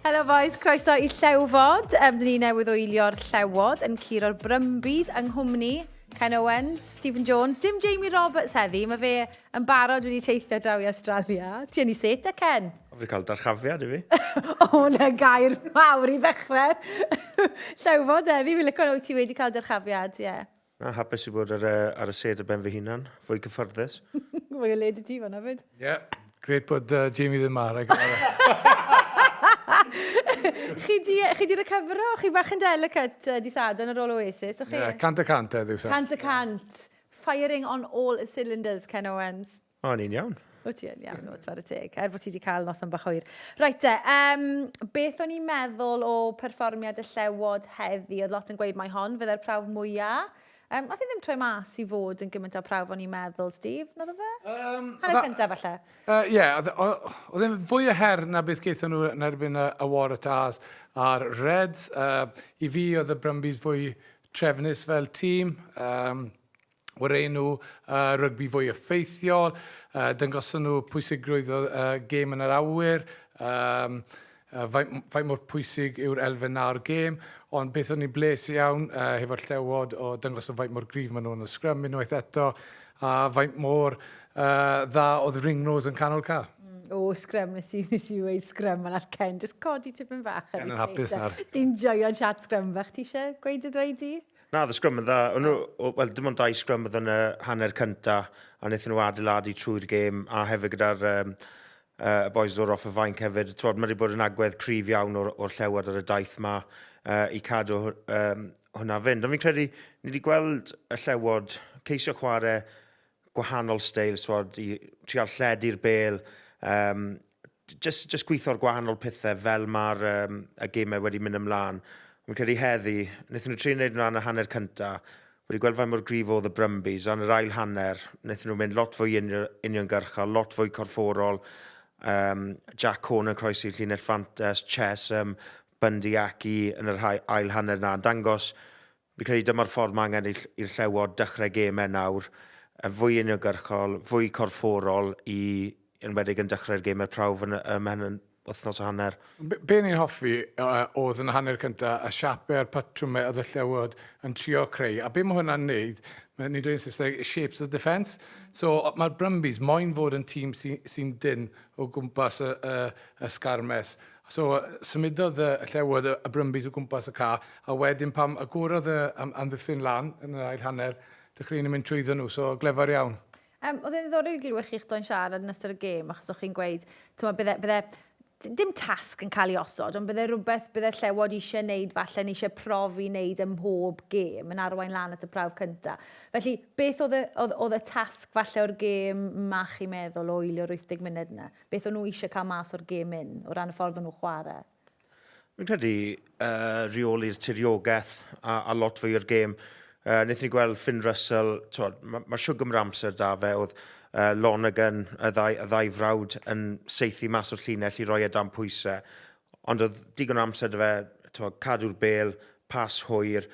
Helo boys, croeso i Llew-Fod. Dyn ni newydd wylio'r Llewod yn curo'r Brumbies yng Nghymru. Ken Owens, Stephen Jones, dim Jamie Roberts heddi, mae fe yn barod wedi teithio draw i Australia. Ti yn ei set a Ken? O fi cael darchafiad i fi. O, na gair mawr i ddechrau. Llew-Fod heddi, fi'n lyco nhw ti wedi cael darchafiad, ie. Na, hapus i bod ar y set ar ben fy hunan, fwy cyfforddus. Fwy o led i ti fan hefyd. Ie, grêt bod Jamie ddim ar. Chi di recofero? Chi bach yn delicate di Sadwrn ar ôl Oasis? Ie, cant y cant edrych. Cant y cant. Firing on all cylinders, Ken Owens. O, ni'n iawn. O ti yn iawn, o tfad y teg. Fod ti wedi cael noson bach hwyr. Reit te, beth o'n i'n meddwl o perfformiad y Llewod heddi? Oedd lot yn gweud mai hon fydde'r prawf mwyaf. Oedd hi ddim troi mas i fod yn gymaint o prawf o'n i'n meddwl, Steve? Nad o fe? Hanner cyntaf falle? Ie, oedd e'n fwy o her na beth geithon nhw yn erbyn y war y tas a'r Reds. I fi oedd y Brumbies fwy trefnus fel tîm. O'r enw rygbi fwy effeithiol. Dyngoson nhw pwysigrwydd o gêm yn yr awyr. Faint mor pwysig yw'r elfen na'r gêm, ond beth o'n i'n bles iawn hefo'r Llewod o dangos o faint mor gryf maen nhw'n y sgrym unwaith eto, a faint mor dda oedd ringrose yn canol ca. O, sgrym, nes i weid sgrym, ond Ken, just codi tipyn bach. Ken yn hapus nawr. Ti'n joio'n chat sgrym fach, ti eisiau gweud y ddweud i? Na, oedd y sgrym yn dda. Wel, dim ond 2 sgrym oedd yn y hanner cynta, a wnaethon nhw adeiladu trwy'r gêm, a hefyd gyda'r y boys ddod off y fainc hefyd. Mae wedi bod yn agwedd cryf iawn o'r Llewod ar y daith yma i cadw hwnna fynd. Ond fi'n credu, ni wedi gweld y Llewod ceisio chwarae gwahanol steil, i trial lledu'r bel, just gweithio'r gwahanol pethau fel mae'r y gemau wedi mynd ymlaen. Fi'n credu heddi, wnaethon nhw trin wneud nhw yn y hanner cynta, wedi gweld faint mor gryf oedd y Brumbies, ond yr ail hanner, wnaethon nhw mynd lot fwy uniongyrchol, lot fwy corfforol, Jack Cohn yn croesi Llinell Fantes, Chess, Bundy Aki yn yr ail hanner na. Dangos, fi'n credu dyma'r ffordd mae angen i'r Llewod dechrau gemau nawr, fwy uniongyrchol, fwy corfforol yn wedig yn dechrau'r gemau'r prawf yn wythnos o hanner. Be ni'n hoffi oedd yn y hanner cynta y siapau a'r patrwmau oedd y Llewod yn trio creu. A be mae hwnna'n neud, ni'n dweud yn Saesneg, shapes of defence. So mae'r Brumbies moyn fod yn tîm sy'n dyn o gwmpas y sgarmes. So symudodd y Llewod y Brumbies o gwmpas y ca, a wedyn pam agorodd amddiffyn lan yn yr ail hanner, dechreu'n mynd trwyddo nhw, so glefar iawn. Oedd e'n ddod i'w glywech chi'ch do'n siarad yn ystod y gêm, achos o'ch chi'n gweud, bydde dim tasg yn cael ei osod, ond bydde rhywbeth bydde Llewod eisiau wneud, falle ni eisiau profi wneud ym mhob gêm yn arwain lan at y prawf cynta. Felly, beth oedd y tasg falle o'r gêm mach i meddwl o wylio'r 80 munud yna? Beth o'n nhw eisiau cael mas o'r gêm un, o ran y ffordd o'n nhw chwarae? Fi'n credu reoli'r tiriogaeth a lot fwy o'r gêm. Wnaethon ni gweld Finn Russell, mae siwgr am amser da fe, oedd Lonergan, y ddau frawd, yn seithi mas o'r llinell i roi e dan pwysau. Ond oedd digon o amser dy fe, cadw'r bel, pas hwyr,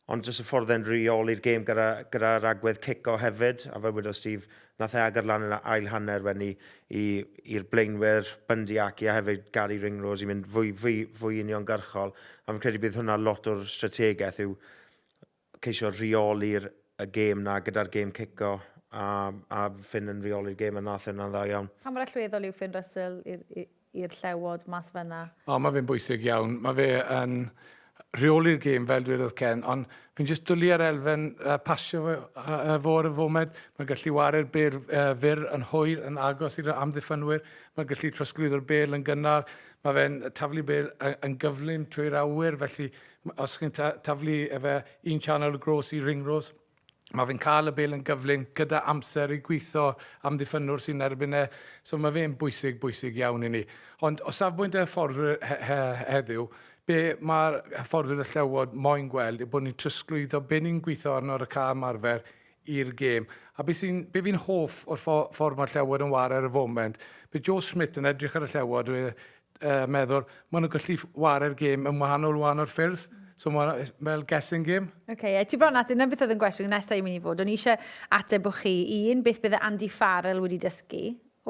ond jyst y ffordd e'n reoli'r gêm gyda'r agwedd cico hefyd, a fel wedodd Steve, nath e agor lan yn ail hanner wedyn i'r blaenwyr, Bundy Aki a hefyd Gary Ringrose i mynd fwy uniongyrchol. A fi'n credu bydd hwnna lot o'r strategaeth yw ceisio reoli'r gêm na gyda'r gêm cico. A Finn yn reoli'r gêm yn nath yna'n dda iawn. Pa mor allweddol yw Finn Russell i'r Llewod mas fyna? Mae fe'n bwysig iawn. Mae fe yn reoli'r gêm fel dwedodd Ken, ond fi'n jyst dwlu ar elfen pasio fo'r y fomed. Mae'n gallu waru'r bel fyr yn hwyr, yn agos i'r amddiffynwyr. Mae'n gallu trosglwyddo'r bel yn gynnar. Mae fe'n taflu bel yn gyflym trwy'r awyr, felly os chi'n taflu efo un channel gros i ringrose, mae fe'n cael y bel yn gyflym gyda amser i gweithio amddiffynwr sy'n erbyn e. So mae fe'n bwysig iawn i ni. Ond o safbwynt y ffordd heddiw, be mae'r ffordd y Llewod moyn gweld yw bod ni'n trysglwyddo be ni'n gweithio arno'r y ca ymarfer i'r gêm. A be fi'n hoff o'r ffordd mae'r Llewod yn war ar y foment, be Joe Smith yn edrych ar y Llewod, meddwl, maen nhw'n gallu wario'r gêm yn wahanol ffyrdd. So mae'n fel guessing game. Ti bron at, yna beth oedd yn gwestiwn nesaf i mynd i fod. O'n i eisiau ateb o chi, beth bydde Andy Farrell wedi dysgu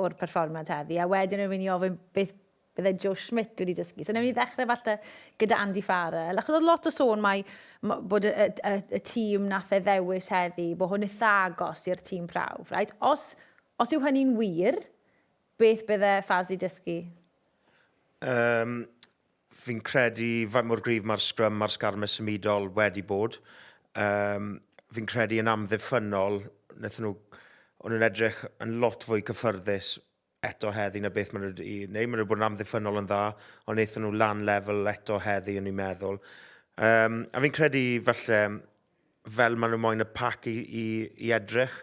o'r perfformiad heddi, a wedyn yn mynd i ofyn beth bydde Joe Schmidt wedi dysgu. So newn ni ddechrau falle gyda Andy Farrell. Achos oedd lot o sôn bod y tîm nath e ddewis heddi, bod hwn eitha agos i'r tîm prawf. Right? Os yw hynny'n wir, beth bydde Fazzy dysgu? Fi'n credu faint mor gryf mae'r sgrym, mae'r sgarmau symudol wedi bod. Fi'n credu yn amddiffynol, o'n nhw'n edrych yn lot fwy cyffyrddus eto heddi na beth maen nhw wedi wneud. Maen nhw wedi bod yn amddiffynol yn dda, ond wnaethon nhw lan lefel eto heddi yn ei meddwl. A fi'n credu falle fel maen nhw moyn y pac i edrych.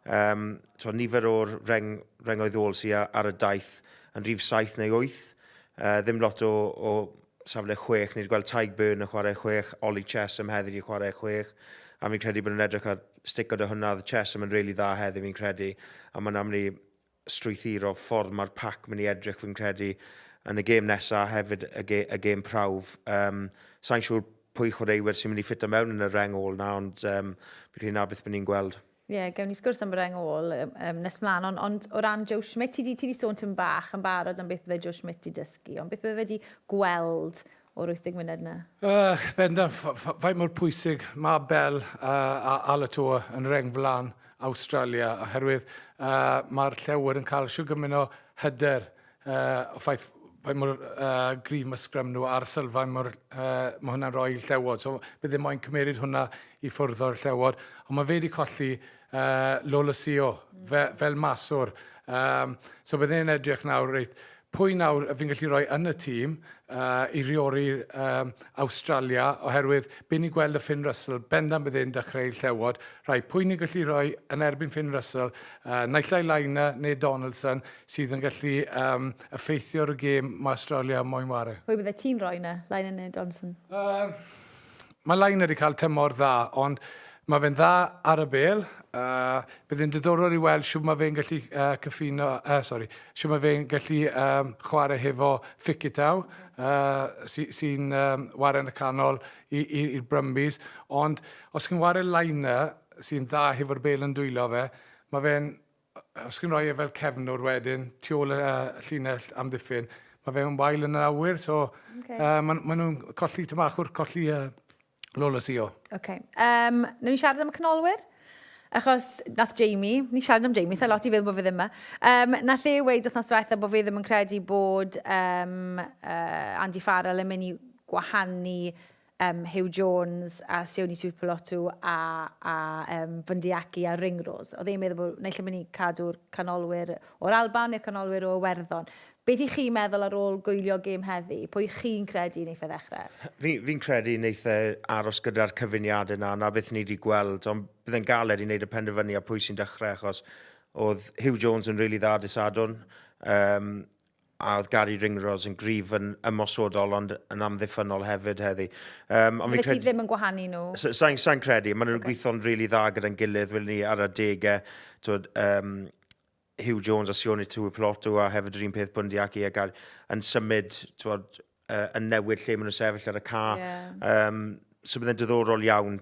Nifer o'r rengoedd ôl sy'n ar y daith yn rhif 7 neu 8. Ddim lot o safle 6, ni'n gweld Taig Byrne yn chwarae 6, Ollie Chesham heddi i chwarae 6. A fi'n credu bod nhw'n edrych ar sticod o hwnna, Chesham yn really dda heddi fi'n credu. A mae'n amni strwythuro ffordd mae'r pac mynd i edrych fi'n credu yn y gêm nesaf hefyd y gêm prawf. Sa'n siŵr pwy chwaraewyr sy'n mynd i ffito mewn yn y reng ôl na, ond fi'n credu na beth bydd ni'n gweld. Ie, gewn ni sgwrs am y reng ôl nes mlaen, ond o ran Joe Schmidt, ti di sôn tym bach yn barod am beth bydde Joe Schmidt i dysgu, ond beth bydde wedi gweld o'r 80 munud yna? Bendant, faint mor pwysig mae Bell a Alator yn reng flan Australia, oherwydd mae'r Llewod yn cael siw gymaint o hyder o ffaith faint mor gryf mae sgrym nhw a'r sylfaen mae hwnna'n rhoi i'r Llewod. So bydde moyn cymeryd hwnna i ffwrdd o'r Llewod. Ond mae fe wedi colli Lola Sio fel maswr. So bydde'n edrych nawr, reit, pwy nawr fi'n gallu rhoi yn y tîm i reori Australia, oherwydd byd ni'n gweld y Finn Russell, bendant bydde'n dechrau i'r Llewod. Rai, pwy ni'n gallu rhoi yn erbyn Finn Russell, naill ai Liner neu Donaldson, sydd yn gallu effeithio'r gêm mae Australia moyn ware. Pwy bydde ti'n rhoi yna, Liner neu Donaldson? Mae Liner wedi cael tymor dda, ond mae fe'n dda ar y bel. Byddai'n diddorol i weld siw mae fe'n gallu siw mae fe'n gallu chwarae hefo Ficitaw, sy'n ware yn y canol i'r Brumbies. Ond os chi'n ware Liner sy'n dda hefo'r bel yn dwylo fe, mae fe'n, os chi'n rhoi e fel cefnwr wedyn, tu ôl y llinell amddiffyn, mae fe'n wael yn yr awyr, so maen nhw'n colli tymachwr, colli Lola Sio. Newn ni siarad am y canolwyr? Achos nath Jamie, ni siarad am Jamie, lot i feddwl bod fi ddim yma. Nath e weid wythnos diwetha bod fi ddim yn credu bod Andy Farrell yn mynd i gwahanu Hugh Jones a Sioni Tuipulotu a Fundiaki a Ringrose. Oedd e'n meddwl bod naill yn mynd i cadw'r canolwyr o'r Alban neu'r canolwyr o Werddon. Beth i chi meddwl ar ôl gwylio gêm heddi? Pwy chi'n credu wneith e ddechrau? Fi'n credu wneith e aros gyda'r cyfuniadau na beth ni wedi gweld, ond bydd e'n galed i wneud y penderfynu a pwy sy'n dechrau, achos oedd Hugh Jones yn rili dda disadwn, a oedd Gary Ringrose yn gryf yn ymosodol, ond yn amddiffynol hefyd heddi. Bydde ti ddim yn gwahanu nhw? Sa'n credu, maen nhw'n gweithio'n rili dda gyda'n gilydd, fel ni ar y degau, Hugh Jones a Sioni Tuipulotu a hefyd yr un peth Bundiaki a Gary yn symud, yn newid lle maen nhw'n sefyll ar y ca. So byddai'n diddorol iawn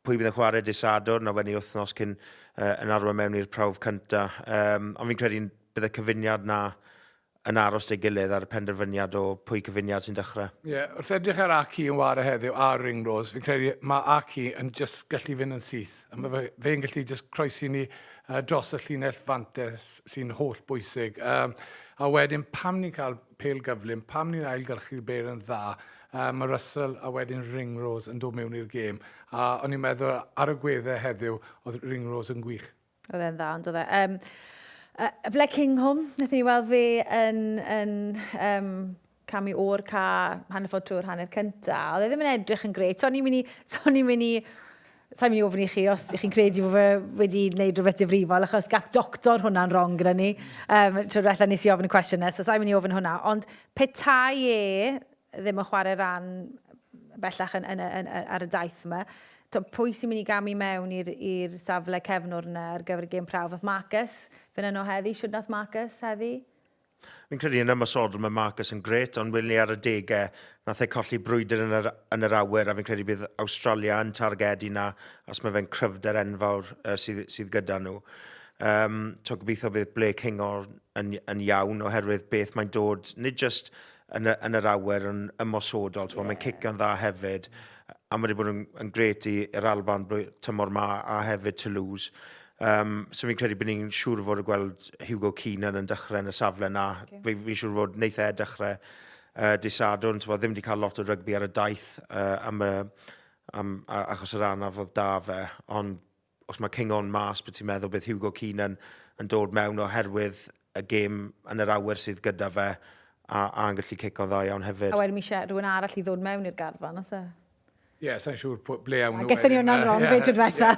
pwy bydd yn chwarae disadwr na wedi wythnos cyn yn arwain mewn i'r prawf cyntaf. Ond fi'n credu bydd y cyfuniad na yn aros dy gilydd ar y penderfyniad o pwy cyfuniad sy'n dechrau. Wrth edrych ar Aki yn ware heddiw a Ringrose, fi'n credu mae Aki yn just gallu fynd yn syth. Fe'n gallu just croesi ni dros y llinell fantes sy'n holl bwysig. A wedyn, pam ni'n cael pel gyflym, pam ni'n ailgylchu'r bel yn dda, mae Russell a wedyn Ringrose yn dod mewn i'r gêm. A o'n i'n meddwl ar y gweddau heddiw, oedd Ringrose yn gwych. Oedd e'n dda, ond oedd e. Fle Kingham, wnaethon ni weld fe yn camu o'r ca hanner ffordd trwy'r hanner cynta. Oedd e ddim yn edrych yn gret. So ni'n mynd i sa'n mynd i ofyn i chi os chi'n credu bod fe wedi gwneud rhywbeth difrifol, achos gath doctor hwnna'n wrong gyda ni. Tro diwetha nes i ofyn y cwestiwn nes, so sa'n mynd i ofyn hwnna. Ond petai ddim yn chwarae ran bellach ar y daith yma, pwy sy'n mynd i gamu mewn i'r safle cefnwr yna ar gyfer y gêm prawf? Oedd Marcus fy'n yno heddi? Siwr nath Marcus heddi? Fi'n credu yn ymosodol mae Marcus yn gret, ond wyl ni ar y degau, nath e colli brwydr yn yr awyr, a fi'n credu bydd Australia yn targedu na, os mae fe'n cryfder enfawr sydd gyda nhw. Gobeithio bydd ble Kingo yn iawn oherwydd beth mae'n dod, nid just yn yr awyr yn ymosodol, mae'n cicio'n dda hefyd, a mae wedi bod yn gret i'r Alban tymor ma a hefyd Toulouse. So fi'n credu bod ni'n siŵr fod y gweld Hugo Keenan yn dechrau yn y safle na. Fi'n siŵr fod neith dechrau dydd Sadwrn, ddim wedi cael lot o rygbi ar y daith achos yr anaf oedd da fe, ond os mae Kingo'n mas, beth ti'n meddwl bydd Hugo Keenan yn dod mewn oherwydd y gêm yn yr awyr sydd gyda fe a yn gallu cico dda iawn hefyd. A wedyn mi eisiau rhywun arall i ddod mewn i'r garfan, os e? Ie, sa'n siŵr ble iawn nhw. Gethon ni hwnna'n wrong, fe dwi'n dweitha.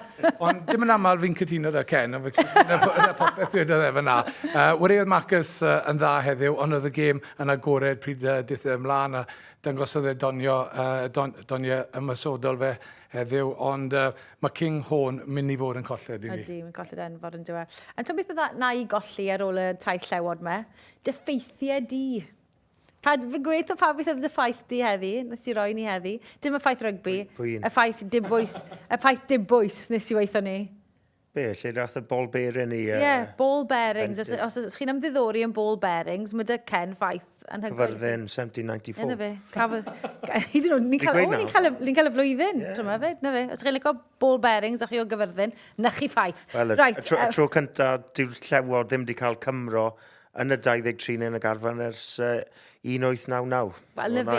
Ond dim yn aml fi'n cytuno da Ken, ond yna popeth dweud oedd efo na. Wyreuodd Marcus yn dda heddiw, ond oedd y gêm yn agored pryd dydd ymlaen a dangosodd e donio ymysodol fe heddiw, ond mae King Horn mynd i fod yn colled i ni. Ydy, mae'n colled enfawr yn diwedd. Ond ti'n beth na i golli ar ôl y taith Llewod me? Dyffeithiau di. Fy gweud o pa beth oedd y ffaith di heddi, nes i roi ni heddi. Dim y ffaith rygbi, y ffaith dibwys nes i weithio ni. Be, lle rath y ball bearing i... Ie, ball bearings. Os chi'n ymddiddori yn ball bearings, mae dy Ken ffaith yn hygoel. Cyfyrddin 1794. Yna fe. Ni'n cael y flwyddyn, dyma fe. Os chi'n licio ball bearings a chi o gyfyrddin, na chi ffaith. Wel, y tro cyntaf, dyw'r Llewod ddim wedi cael Cymro yn y 23 yn y garfan ers 1899. Wel, na fe.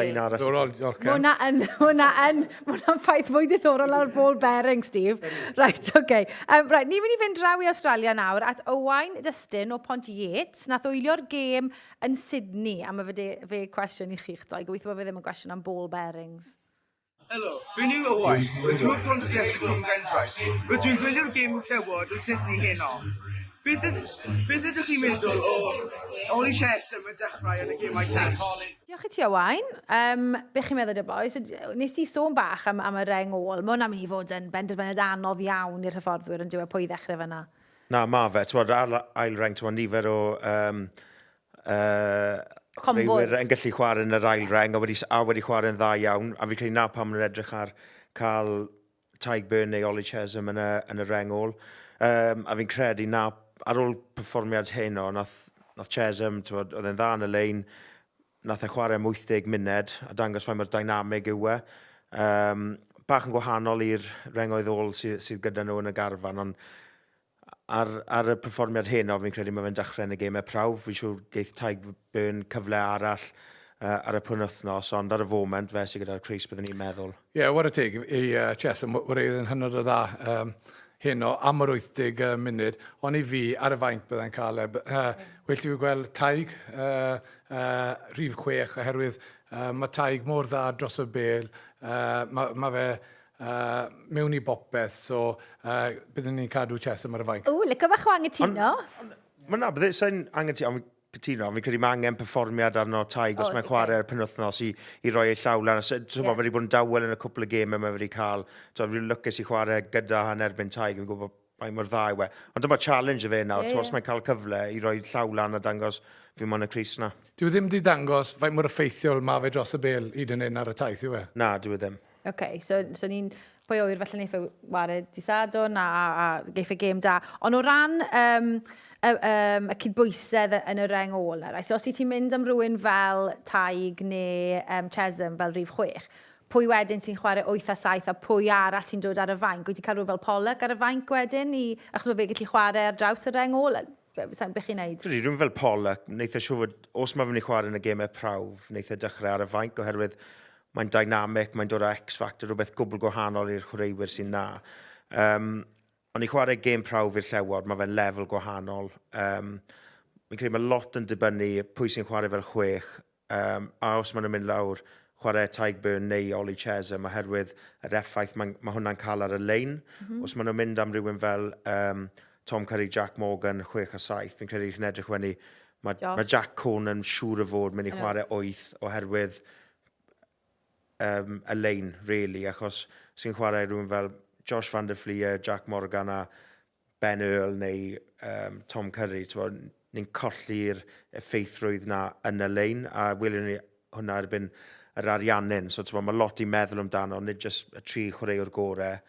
Hwna'n ffaith fwy diddorol ar ball bearing, Steve. Right, oce. Ni'n mynd i fynd draw i Australia nawr at Owain Dustin o Pont Yates. Nath wylio'r gêm yn Sydney. A mae fe cwestiwn i chi'ch doi. Gobeithio bod fe ddim yn cwestiwn am ball bearings. Helo, fi'n yw Owain. Rydw i'n Pont Yates yn Cwm Gentraeth. Rydw i'n gwylio'r gêm Llewod yn Sydney heno. Beth ydych chi'n meddwl o Oli Chesham yn dechrau yn y gemau test? Diolch i ti Owain. Be chi'n meddwl dy boes? Nes ti sôn bach am y reng ôl. Mae hwnna'n mynd i fod yn benderfyniad anodd iawn i'r hyfforddwyr yn diwedd pwy ddechrau fyna. Na, mae fe. Ar ail reng, nifer o combos yn gallu chwarae yn yr ail reng a wedi chwarae'n dda iawn. A fi'n credu na pam yn edrych ar cael Taigburn neu Oli Chesham yn y reng ôl. A fi'n credu na ar ôl perfformiad hyn o, nath Chesham, oedd e'n dda yn y lein, nath e chwarae am 80 munud a dangos faint mor dynamig yw e. Bach yn gwahanol i'r rengoedd ôl sydd gyda nhw yn y garfan, ond ar y perfformiad hyn o, fi'n credu mae fe'n dechrau yn y gemau prawf. Fi'n siŵr geith Taigburn cyfle arall ar y penwythnos, ond ar y foment fe sydd gyda'r Cris byddwn ni'n meddwl. Ie, war y teg i Chesham, wreuodd yn hynod o dda hyn o am yr 80 munud, ond i fi ar y faint byddai'n cael wel ti fi gweld taig rhif 6 oherwydd mae taig mor dda dros y bel, mae fe mewn i bopeth, so byddwn ni'n cadw Chesham ar y faint. Licio bach o angytuno. Byddai sy'n angytuno, cytuno, fi'n credu mae angen perfformiad arno taig os mae'n chwarae'r penwythnos i roi ei llaw lan. Mae wedi bod yn dawel yn y cwpl o gemau mae wedi cael. Fi'n lwcus i chwarae gyda yn erbyn taig, fi'n gwybod mae'n mor dda i we. Ond dyma challenge y fe nawr, os mae'n cael cyfle i roi llaw lan a dangos fi mo'n y Cris na. Dwi ddim wedi dangos faint mor effeithiol mae fe dros y bel hyd yn un ar y taith, yw e? Na, dwi ddim. OK, so ni'n pwy oer felly neith wared dydd Sadwrn a geith y gêm da. Ond o ran y cydbwysedd yn y reng ôl, so os i ti'n mynd am rhywun fel Taig neu Chesham fel rhif 6, pwy wedyn sy'n chwarae 8 a 7 a pwy arall sy'n dod ar y fainc? Wyt ti'n cael rhyw fel Pollock ar y fainc wedyn? Achos mae fe gallu chwarae ar draws y reng ôl? Beth chi'n neud? Rwy'n fel Pollock, neith e siŵr fod, os mae fy'n chwarae yn y gemau prawf, neith e dechrau ar y fainc oherwydd mae'n dynamic, mae'n dod o X-factor, rhywbeth gwbl gwahanol i'r chwaraewyr sy'n na. Ond i chwarae gêm prawf i'r Llewod, mae fe'n lefel gwahanol. Mi'n credu mae lot yn dibynnu pwy sy'n chwarae fel 6. A os maen nhw'n mynd lawr, chwarae Taigburn neu Oli Chesham, oherwydd yr effaith mae hwnna'n cael ar y lein. Os maen nhw'n mynd am rhywun fel Tom Curry, Jack Morgan, 6 a 7, fi'n credu chi'n edrych wedi, mae Jack Cohn yn siŵr o fod mynd i chwarae 8 oherwydd y lein, really, achos sy'n chwarae rhywun fel Josh van der Fleer, Jack Morgan a Ben Earl neu Tom Curry, ni'n colli'r effeithrwydd na yn y lein, a wylwn ni hwnna erbyn yr ariannyn, so mae lot i meddwl amdano, nid jyst y 3 chwaraewr gorau,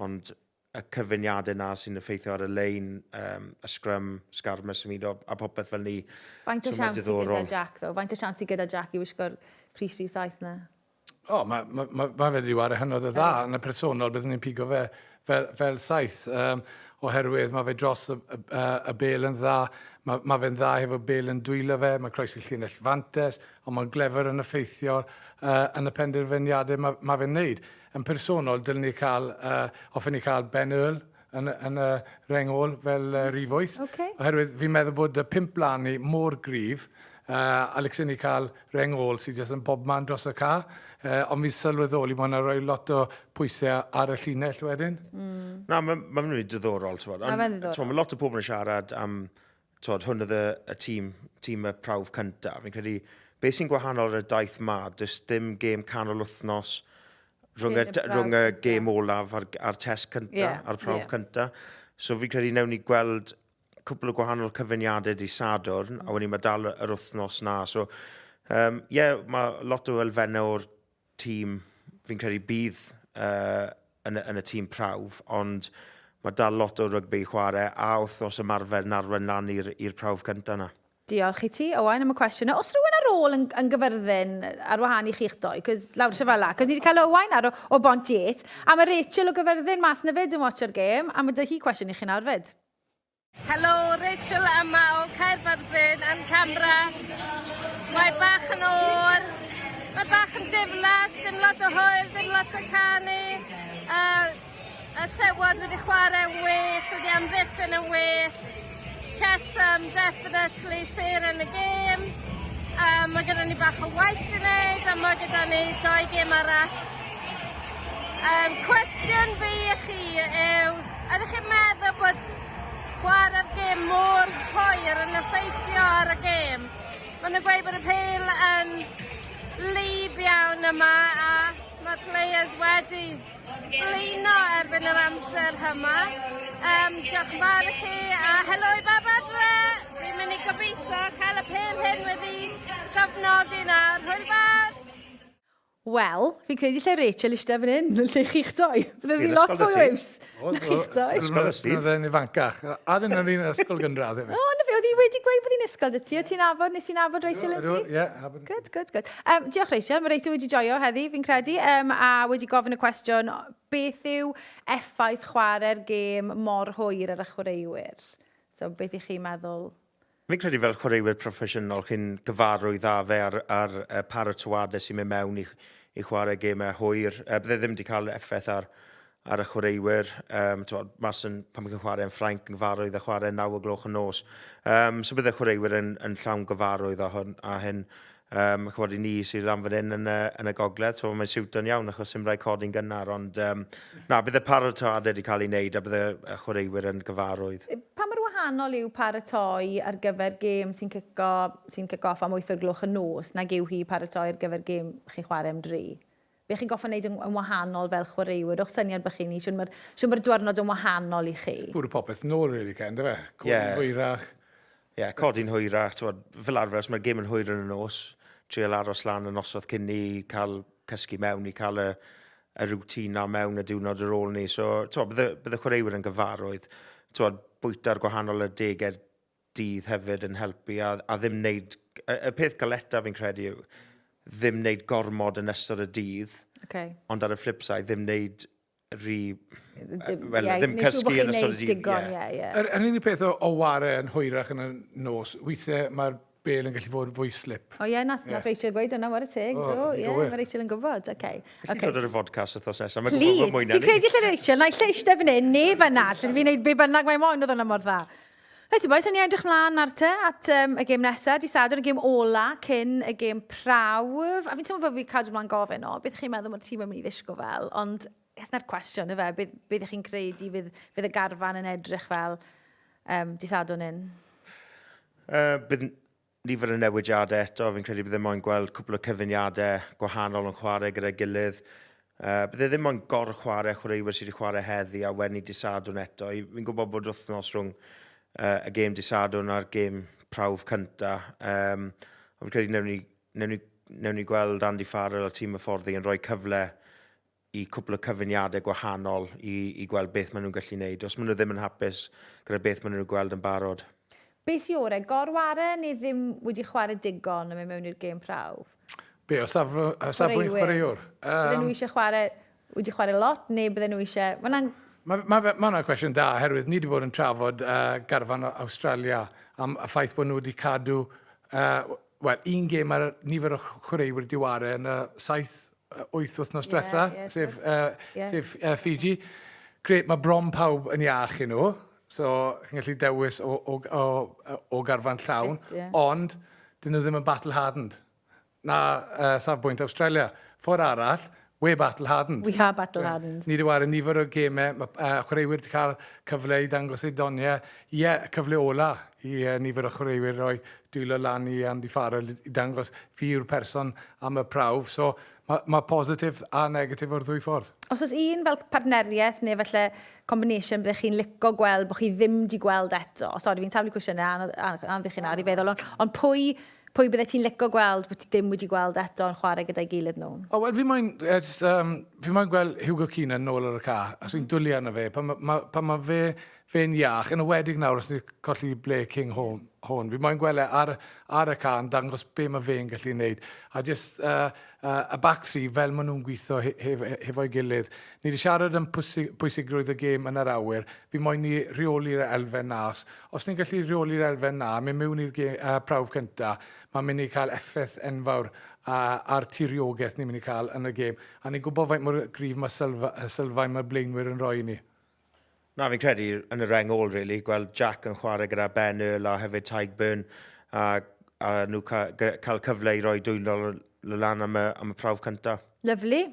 ond cyfyniadau na sy'n effeithio ar y lein, y scrum, sgarma symudo, a popeth fel ni. Faint o So ma'n siawns i gyda diddorol. Jack, ddo? Faint o siawns i gyda Jack i wisgo'r Cris Rhif 7 na? O, mae fe wedi wario hynod o dda. Yn y personol, byddwn ni'n pigo fe fel saith. Oherwydd mae fe dros y bel yn dda. Mae fe'n dda hefo bel yn dwylo fe. Mae croes i llinell fantes. Ond mae'n glefer yn effeithio yn y penderfyniadau mae fe'n neud. Yn personol, hoffwn ni cael Ben Earl yn y rengol fel rifwyth. Oherwydd fi'n meddwl bod y 5 blan ni mor gryf. Alex ni cael rengol sydd jyst yn bobman dros y ca. Ond fi'n sylweddoli bod yna rhoi lot o pwysau ar y llinell wedyn. Na, mae'n mynd i diddorol. Mae lot o pobl yn siarad am hwn oedd y tîm y prawf cyntaf. Fi'n credu, beth sy'n gwahanol y daith ma, does dim gêm canol wythnos rhwng y gêm olaf a'r test cyntaf, a'r prawf cyntaf. So fi'n credu newn ni gweld cwbl o gwahanol cyfyniadau di Sadwrn, a wedyn mae dal yr wythnos na. So, mae lot o elfennau o'r tîm, fi'n credu bydd yn y tîm prawf, ond mae dal lot o rygbi i chwarae, a wythnos ymarfer narwen lan i'r prawf cyntaf na. Diolch i ti, Owain, am y cwestiwn. Os rhywun ar ôl yn gyfyrddin ar wahân i chi'ch doi, lawr eisiau fel la, cos ni wedi cael Owain o Bont Iet, a mae Rachel o gyfyrddin mas na fyd yn watcho'r gêm, a mae dy hi cwestiwn i chi nawr fyd. Helo, Rachel yma o Caerfyrddin yn camera. Mae bach yn o'r, mae bach yn diflas, dim lot o hwyl, dim lot o canu. Y Llewod wedi chwarae yn well, wedi amddiffyn yn well. Chesham, definitely, ser yn y gêm. Mae gyda ni bach o waith i wneud, a mae gyda ni 2 gêm arall. Cwestiwn fi i chi yw, ydych chi'n meddwl bod chwarae'r gêm mor hwyr yn effeithio ar y gêm? Mae'n gweud bod y pêl yn lib iawn yma, a mae'r players wedi blino erbyn yr amser yma. Diolch yn fawr i chi, a helo i bab adre. Fi'n mynd i gobeithio cael y pêl hyn wedi trafnodi nawr. Hwyl fawr! Wel, fi'n credu lle Rachel eisiau fan hyn, lle chi'ch doi. Bydde fi lot fwy oes na chi'ch doi. Ysgol y Steve. Byddai'n ifancach. A ddyn nhw'n un ysgol gynradd hefyd. O, na fi, oedd hi wedi gweud bod hi'n ysgol dy ti. O ti'n afod, nes i'n afod Rachel yn si? Ie, Good. Diolch Rachel, mae Rachel wedi joio heddi, fi'n credu, a wedi gofyn y cwestiwn, beth yw effaith chwarae'r gêm mor hwyr ar y chwaraewyr? So, beth i chi meddwl? Fi'n credu fel chwaraewyr proffesiynol, chi'n gyfarwydd â fe ar paratoadau sy'n mynd mewn i chwarae gemau hwyr. Bydde ddim wedi cael effaith ar y chwaraewyr. Pan mae'n chwarae yn Ffrainc yn gyfarwydd a chwarae 9 o gloch yn nos. So bydde chwaraewyr yn llawn gyfarwydd a hyn. Chwarae ni sydd am fan hyn yn y gogledd. So mae'n siwto'n iawn achos sy'n rhaid codi'n gynnar. Ond bydde paratoadau wedi cael ei wneud a bydde chwaraewyr yn gyfarwydd. Pa mor wahanol yw paratoi ar gyfer gêm sy'n kick off am 8 o'r gloch yn nos nag yw hi paratoi ar gyfer gêm chi'n chwarae am 3? Be chi'n goffa wneud yn wahanol fel chwaraewyr? O'ch syniad bych chi ni, siwn mae'r diwrnod yn wahanol i chi? Bwyd y popeth nôl, really, Ken, dy fe? Codi'n hwyrach. Ie, codi'n hwyrach. Fel arfer, os mae'r gêm yn hwyr yn y nos, trial aros lan y nosodd cyn ni, cael cysgu mewn, i cael y rwtina mewn y diwrnod ar ôl ni. So, bydde chwaraewyr yn gyfarwydd. Bwyta'r gwahanol y 10 dydd hefyd yn helpu, a ddim wneud... Y peth galeta fi'n credu yw, ddim wneud gormod yn ystod y dydd, ond ar y flip side, ddim wneud ddim cysgu yn ystod y dydd. Yr unig peth o ware yn hwyrach yn y nos, weithiau mae'r bel yn gallu fod fwy slip. O ie, nath Rachel gweud yna, war y teg. Mae Rachel yn gwybod, Felly dod ar y fodcast wythnos nesaf. Please, fi'n credu lle Rachel, na i lle eistedd fan hyn, ne fanna, lle fi'n neud be bynnag mae'n moyn oedd hwnna mor dda. Reit, boys, ni edrych mlaen at y gêm nesaf, di Sadwrn, y gêm ola cyn y gêm prawf. A fi'n teimlo bod fi'n cadw mlaen gofyn o, beth chi'n meddwl mae'r tîm yn mynd i ddisgo fel, ond na'r cwestiwn, beth chi'n credu fydd y garfan yn edrych fel di Sadwrn un? Bydd nifer y newidiadau eto, fi'n credu bydd moyn gweld cwbl o cyfyniadau gwahanol yn chwarae gyda'i gilydd. Bydd ddim moyn chwaraewyr sydd wedi chwarae heddi a wedi di Sadwrn eto. Fi'n gwybod bod wythnos rhwng y gêm di Sadwrn a'r gêm prawf cynta. Fi'n credu newn ni gweld Andy Farrell a tîm y fforddi yn rhoi cyfle i cwbl o cyfyniadau gwahanol i gweld beth maen nhw'n gallu gwneud. Os maen nhw ddim yn hapus gyda beth maen nhw'n gweld yn barod. Beth i orau, gorwara neu ddim wedi chwarae digon yn mynd mewn i'r gêm prawf? Be, o safbwynt chwaraewr? Bydden nhw eisiau chwarae, wedi chwarae lot neu bydden nhw eisiau... Mae yna cwestiwn da, herwydd ni wedi bod yn trafod garfan Australia am y ffaith bod nhw wedi cadw un gêm ar nifer o chwaraewyr wedi wario yn y 7-8 wythnos diwetha, sef Fiji. Gret, mae bron pawb yn iach i nhw, so chi'n gallu dewis o garfan llawn, ond dyn nhw ddim yn battle hardened. Na safbwynt Australia. Ffordd arall, we battle hardened. We are battle hardened. Ni wedi wario nifer o gemau, mae chwaraewyr wedi cael cyfle i dangos eu doniau. Cyfle ola i nifer o chwaraewyr roi dwylo lan i Andy Farrell i dangos fi yw'r person am y prawf. So mae positif a negatif o'r ddwy ffordd. Os oes un fel partneriaeth neu falle combination byddech chi'n licio gweld bod chi ddim wedi gweld eto. Sori, fi'n taflu cwestiynau anodd i chi'n ar i feddwl, ond pwy byddai ti'n licio gweld bod ti ddim wedi gweld eto yn chwarae gyda'i gilydd nhw? Wel, fi moyn gweld Hugo Keenan nôl ar y ca, os fi'n dwlu arno fe, pan mae fe'n iach, yn ywedig nawr os ni'n colli ble King hwn. Fi moyn gweld ar y ca yn dangos be mae fe'n gallu gwneud. A just y back three fel maen nhw'n gweithio hefo'i gilydd. Ni wedi siarad am pwysigrwydd y gêm yn yr awyr. Fi moyn ni reoli'r elfen nas. Os ni'n gallu reoli'r elfen na, mynd mewn i'r prawf cyntaf, mae'n mynd i cael effaith enfawr a'r tiriogaeth ni'n mynd i cael yn y gêm. A ni'n gwybod faint mor gryf mae sylfaen mae'r blaenwyr yn rhoi ni. Na, fi'n credu yn y reng ôl, really, gweld Jack yn chwarae gyda Ben Earl a hefyd Tygburn a nhw cael cyfle i roi dwylo lan am y prawf cyntaf. Lyfli.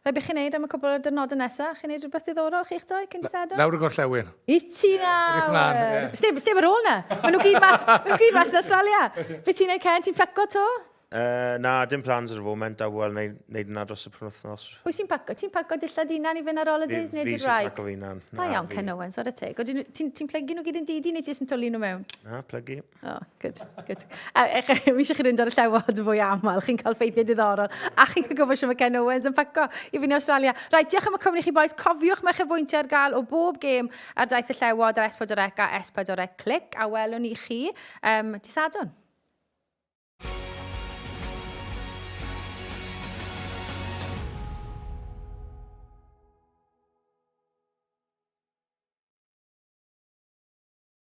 Fe bych chi'n neud am y cwbl o dyrnodau nesaf? Chi'n neud rhywbeth diddorol chi'ch doi, cyn disadol? Lawr y gorllewin. I ti nawr! Steb ar ôl na. Maen nhw gyd mas yn Australia. Fe ti'n neud Ken, ti'n ffeco to? Na, dim plans ar y foment, a wel, neud yna dros y penwythnos. Pwy sy'n paco? Ti'n paco dillad unan i fynd ar holidays neu di'r rhaid? Fi sy'n paco fi unan. Da iawn, Ken Owens, o'r teg. Ti'n plygu nhw gyd yn didi neu jyst yn twlu nhw mewn? Na, plygu. O, good. Mi eisiau chi fynd ar y Llewod yn fwy aml, chi'n cael ffeithiau diddorol, a chi'n cael gwybod sy'n mae Ken Owens yn paco i fynd i Australia. Rai, diolch am y cwmni chi boes, cofiwch me'ch bwyntiau ar gael o bob gêm ar daith y Llewod, ar S4C a S4C Click, a welwn i chi, Dydd Sadwrn.